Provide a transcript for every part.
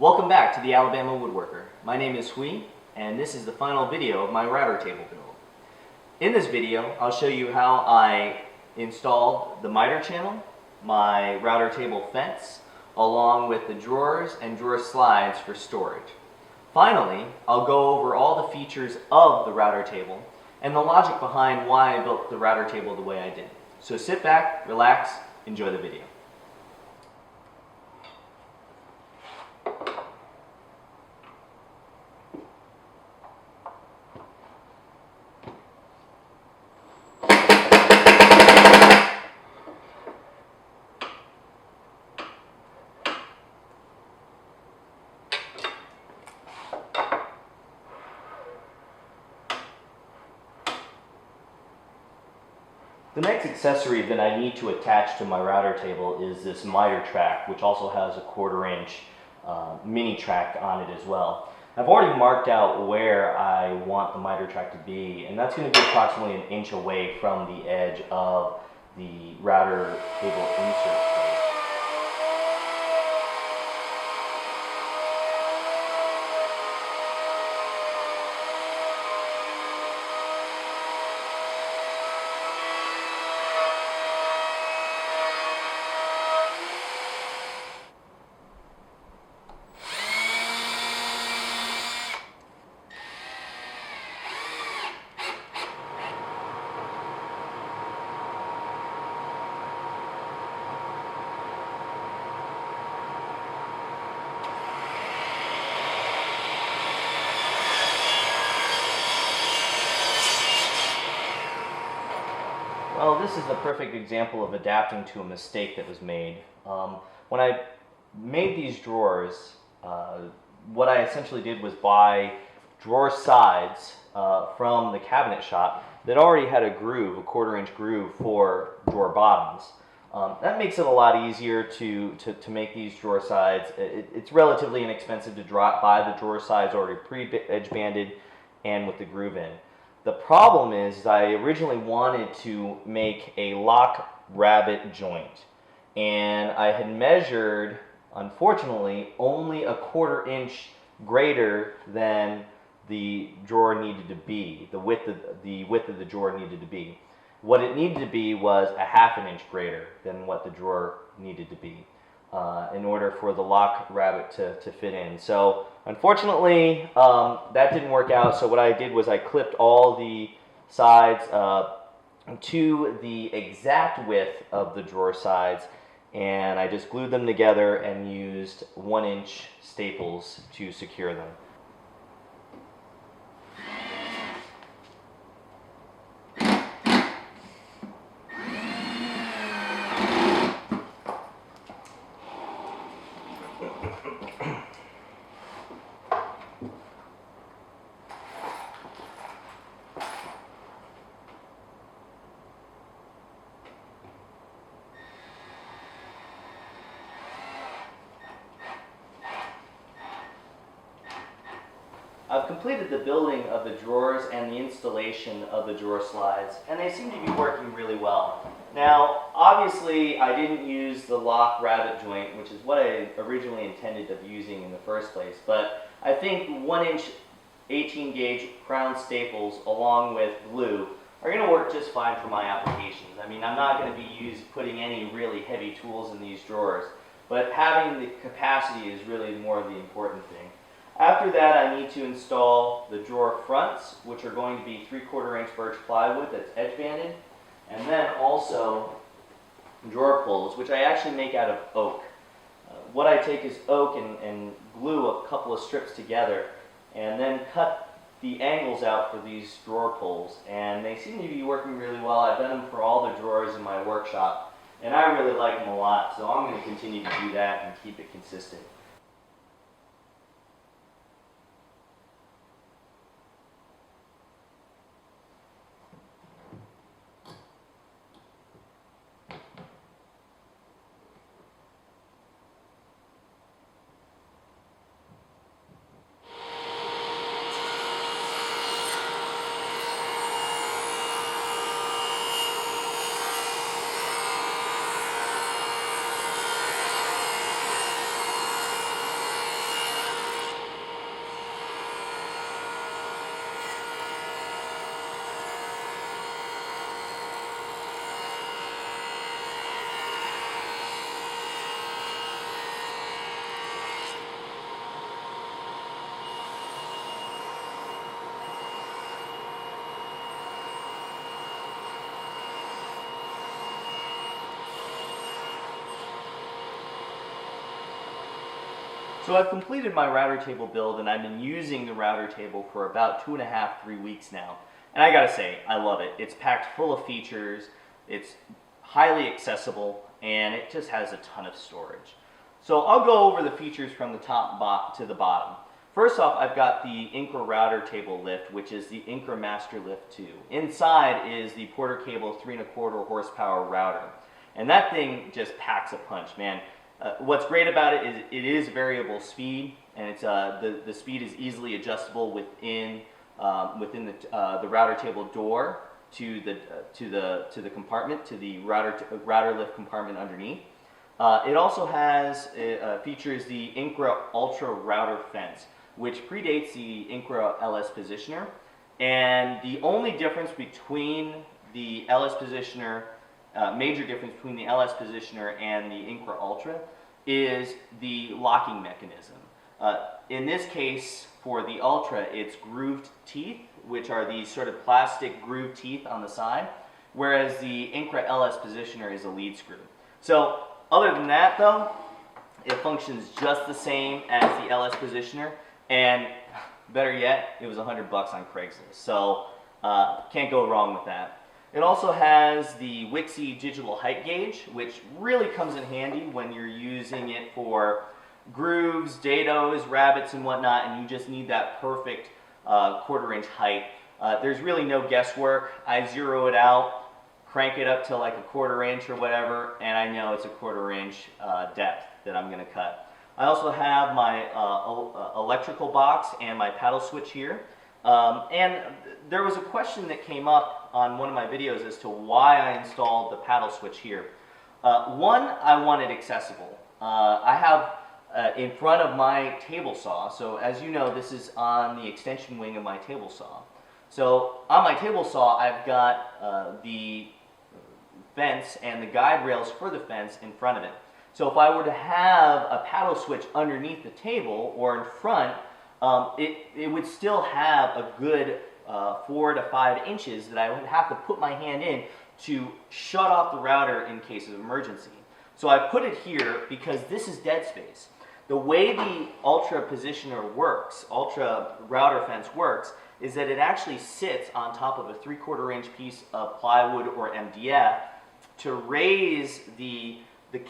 Welcome back to the Alabama Woodworker. My name is Hui, and this is the final video of my router table build. In this video, I'll show you how I installed the miter channel, my router table fence, along with the drawers and drawer slides for storage. Finally, I'll go over all the features of the router table and the logic behind why I built the router table the way I did. So sit back, relax, enjoy the video. The next accessory that I need to attach to my router table is this Mitre Track, which also has a 1/4 inch mini track on it as well. I've already marked out where I want the Mitre Track to be, and that's going to be approximately 1 inch away from the edge of the router table insert plate. Well, this is the perfect example of adapting to a mistake that was made. When I made these drawers, what I essentially did was buy drawer sides from the cabinet shop that already had a groove, a 1/4 inch groove for drawer bottoms. That makes it a lot easier to make these drawer sides. It's relatively inexpensive to buy the drawer sides already pre-edge banded and with the groove in. The problem is I originally wanted to make a lock rabbet joint, and I had measured, unfortunately, only a 1/4 inch greater than the drawer needed to be, the width of the drawer needed to be. What it needed to be was a 1/2 inch greater than what the drawer needed to be in order for the lock rabbet to fit in. So unfortunately, that didn't work out. So what I did was I clipped all the sides to the exact width of the drawer sides, and I just glued them together and used 1 inch staples to secure them. I've completed the building of the drawers and the installation of the drawer slides, and they seem to be working really well. Now, obviously, I didn't use the lock rabbet joint, which is what I originally intended of using in the first place, but I think 1 inch 18 gauge crown staples along with glue are going to work just fine for my applications. I mean, I'm not going to be putting any really heavy tools in these drawers, but having the capacity is really more of the important thing. After that, I need to install the drawer fronts, which are going to be 3/4 inch birch plywood that's edge banded, and then also drawer pulls, which I actually make out of oak. What I take is oak and glue a couple of strips together, and then cut the angles out for these drawer pulls, and they seem to be working really well. I've done them for all the drawers in my workshop, and I really like them a lot, so I'm going to continue to do that and keep it consistent. So I've completed my router table build, and I've been using the router table for about 2.5, 3 weeks now. And I gotta say, I love it. It's packed full of features, it's highly accessible, and it just has a ton of storage. So I'll go over the features from the top to the bottom. First off, I've got the Incra router table lift, which is the Incra Master Lift 2. Inside is the Porter Cable 3¼ horsepower router. And that thing just packs a punch, man. What's great about it is it is variable speed, and it's the speed is easily adjustable within the router table door to the compartment, to the router lift compartment underneath. It also has features the Incra Ultra router fence, which predates the Incra LS positioner, and the only difference between the LS positioner, major difference between the LS positioner and the Incra Ultra is the locking mechanism. In this case, for the Ultra, it's grooved teeth, which are these sort of plastic grooved teeth on the side, whereas the Incra LS positioner is a lead screw. So other than that, though, it functions just the same as the LS positioner, and better yet, it was $100 on Craigslist. So can't go wrong with that. It also has the Wixie digital height gauge, which really comes in handy when you're using it for grooves, dados, rabbits, and whatnot, and you just need that perfect 1/4 inch height. There's really no guesswork. I zero it out, crank it up to like a 1/4 inch or whatever, and I know it's a 1/4 inch depth that I'm going to cut. I also have my electrical box and my paddle switch here. And there was a question that came up on one of my videos as to why I installed the paddle switch here. One, I want it accessible. I have in front of my table saw, so as you know, this is on the extension wing of my table saw. So on my table saw, I've got the fence and the guide rails for the fence in front of it. So if I were to have a paddle switch underneath the table or in front, it would still have a good 4 to 5 inches that I would have to put my hand in to shut off the router in case of emergency. So I put it here because this is dead space. The way the Ultra positioner works, Ultra router fence works, is that it actually sits on top of a 3/4 inch piece of plywood or MDF to raise the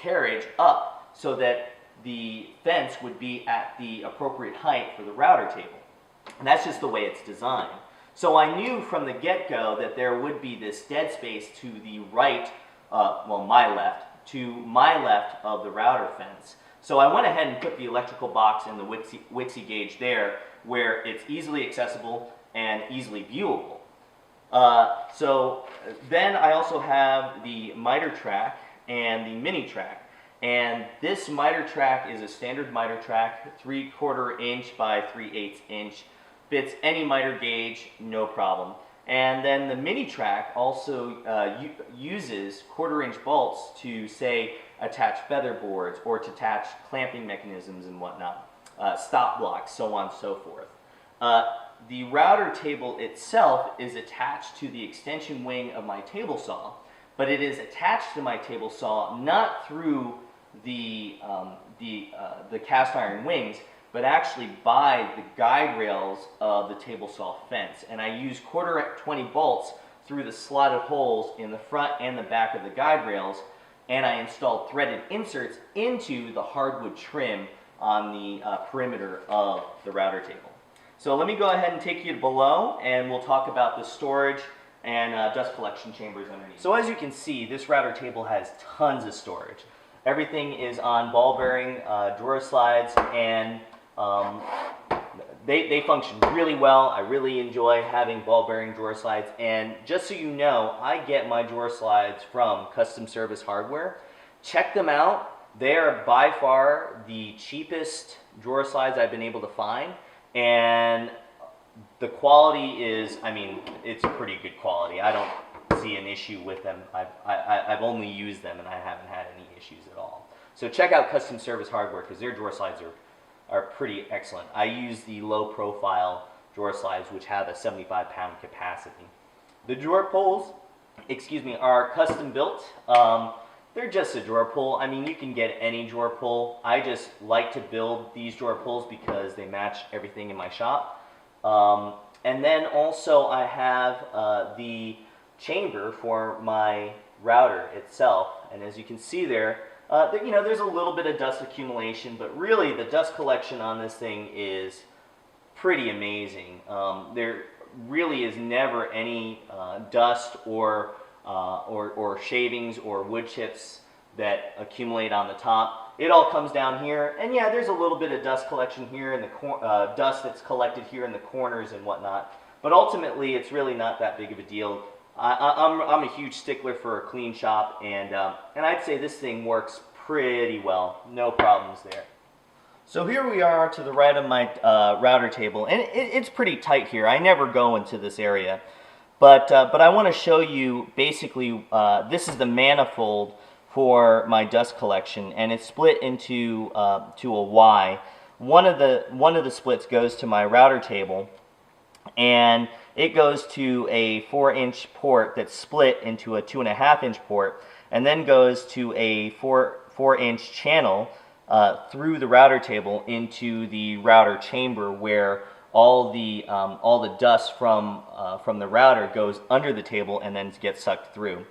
carriage up so that the fence would be at the appropriate height for the router table. And that's just the way it's designed. So I knew from the get-go that there would be this dead space to the right, well, my left of the router fence. So I went ahead and put the electrical box and the Wixie gauge there where it's easily accessible and easily viewable. So then I also have the Mitre Track and the Mini Track. And this Mitre Track is a standard Mitre Track, 3/4 inch by 3/8 inch. Fits any miter gauge, no problem. And then the Mini Track also uses 1/4 inch bolts to, say, attach feather boards or to attach clamping mechanisms and whatnot, stop blocks, so on and so forth. The router table itself is attached to the extension wing of my table saw, but it is attached to my table saw not through the cast iron wings, but actually by the guide rails of the table saw fence. And I use 1/4 bolts through the slotted holes in the front and the back of the guide rails, and I installed threaded inserts into the hardwood trim on the perimeter of the router table. So let me go ahead and take you to below, and we'll talk about the storage and dust collection chambers underneath. So as you can see, this router table has tons of storage. Everything is on ball bearing drawer slides, and they function really well. I really enjoy having ball bearing drawer slides, and just so you know, I get my drawer slides from Custom Service Hardware. Check them out. They are by far the cheapest drawer slides I've been able to find, and the quality is, I mean, it's pretty good quality. I don't see an issue with them. I've only used them and I haven't had any issues at all. So check out Custom Service Hardware because their drawer slides are pretty excellent. I use the low profile drawer slides which have a 75-pound capacity. The drawer poles, are custom built. they're just a drawer pull. I mean, you can get any drawer pull. I just like to build these drawer pulls because they match everything in my shop. And then also I have the chamber for my router itself. And as you can see there, you know, there's a little bit of dust accumulation, but really the dust collection on this thing is pretty amazing. There really is never any dust or shavings or wood chips that accumulate on the top. It all comes down here, and yeah, there's a little bit of dust collection here in the dust that's collected here in the corners and whatnot. But ultimately, it's really not that big of a deal. I'm a huge stickler for a clean shop, and I'd say this thing works pretty well. No problems there. So here we are to the right of my router table, and it's pretty tight here. I never go into this area, but I want to show you basically this is the manifold for my dust collection, and it's split into to a Y. One of the splits goes to my router table, and it goes to a 4-inch port that's split into a 2.5-inch port, and then goes to a 4-inch channel through the router table into the router chamber, where all the dust from the router goes under the table and then gets sucked through.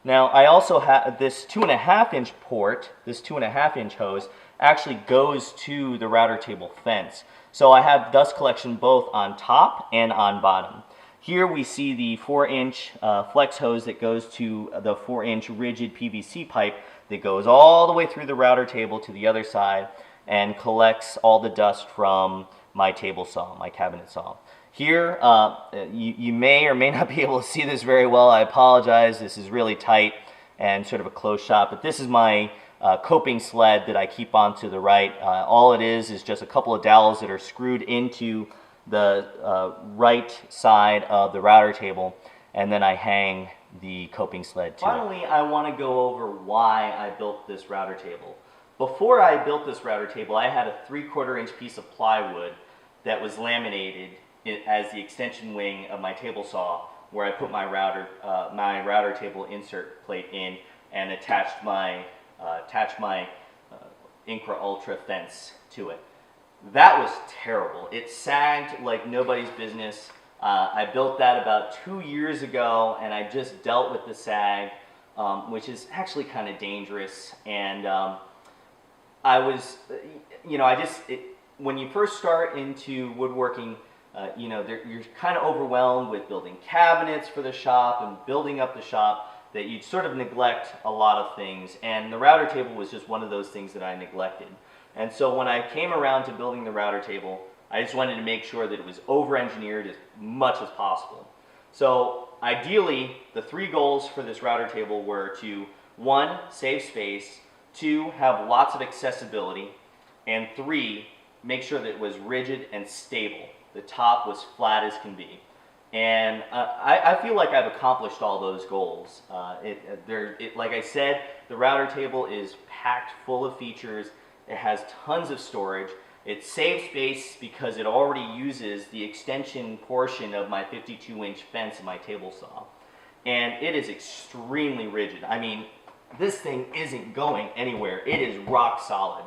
Now I also have this 2.5-inch port. This 2.5-inch hose actually goes to the router table fence. So I have dust collection both on top and on bottom. Here we see the 4-inch flex hose that goes to the 4-inch rigid PVC pipe that goes all the way through the router table to the other side and collects all the dust from my table saw, my cabinet saw. Here, you may or may not be able to see this very well. I apologize. This is really tight and sort of a closed shop, but this is my coping sled that I keep on to the right. All it is just a couple of dowels that are screwed into the right side of the router table, and then I hang the coping sled to it. Finally, I want to go over why I built this router table. Before I built this router table, I had a 3/4-inch piece of plywood that was laminated as the extension wing of my table saw, where I put my router table insert plate in and attached my Incra Ultra fence to it. That was terrible. It sagged like nobody's business. I built that about 2 years ago, and I just dealt with the sag, which is actually kind of dangerous. And I was, you know, when you first start into woodworking, you know, you're kind of overwhelmed with building cabinets for the shop and building up the shop, that you'd sort of neglect a lot of things. And the router table was just one of those things that I neglected. And so when I came around to building the router table, I just wanted to make sure that it was over-engineered as much as possible. So ideally, the 3 goals for this router table were to, 1, save space, 2, have lots of accessibility, and 3, make sure that it was rigid and stable. The top was flat as can be. And I feel like I've accomplished all those goals. Like I said, the router table is packed full of features. It has tons of storage. It saves space because it already uses the extension portion of my 52-inch fence in my table saw. And it is extremely rigid. I mean, this thing isn't going anywhere. It is rock solid.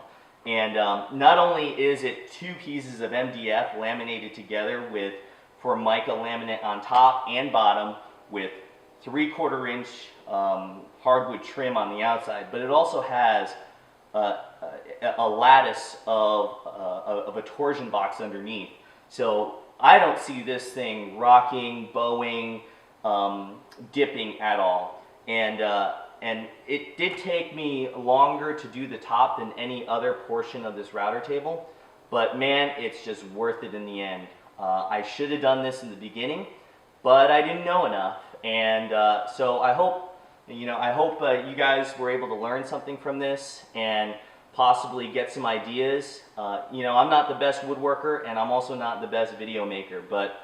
And not only is it 2 pieces of MDF laminated together with Formica laminate on top and bottom with 3/4-inch hardwood trim on the outside, but it also has a lattice of a torsion box underneath. So I don't see this thing rocking, bowing, dipping at all. And it did take me longer to do the top than any other portion of this router table, but man, it's just worth it in the end. I should have done this in the beginning, but I didn't know enough. And so I hope you guys were able to learn something from this and possibly get some ideas. You know, I'm not the best woodworker, and I'm also not the best video maker, but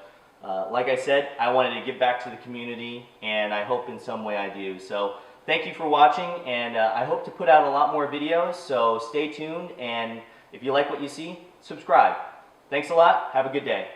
like I said, I wanted to give back to the community, and I hope in some way I do. So thank you for watching, and I hope to put out a lot more videos, so stay tuned, and if you like what you see, subscribe. Thanks a lot. Have a good day.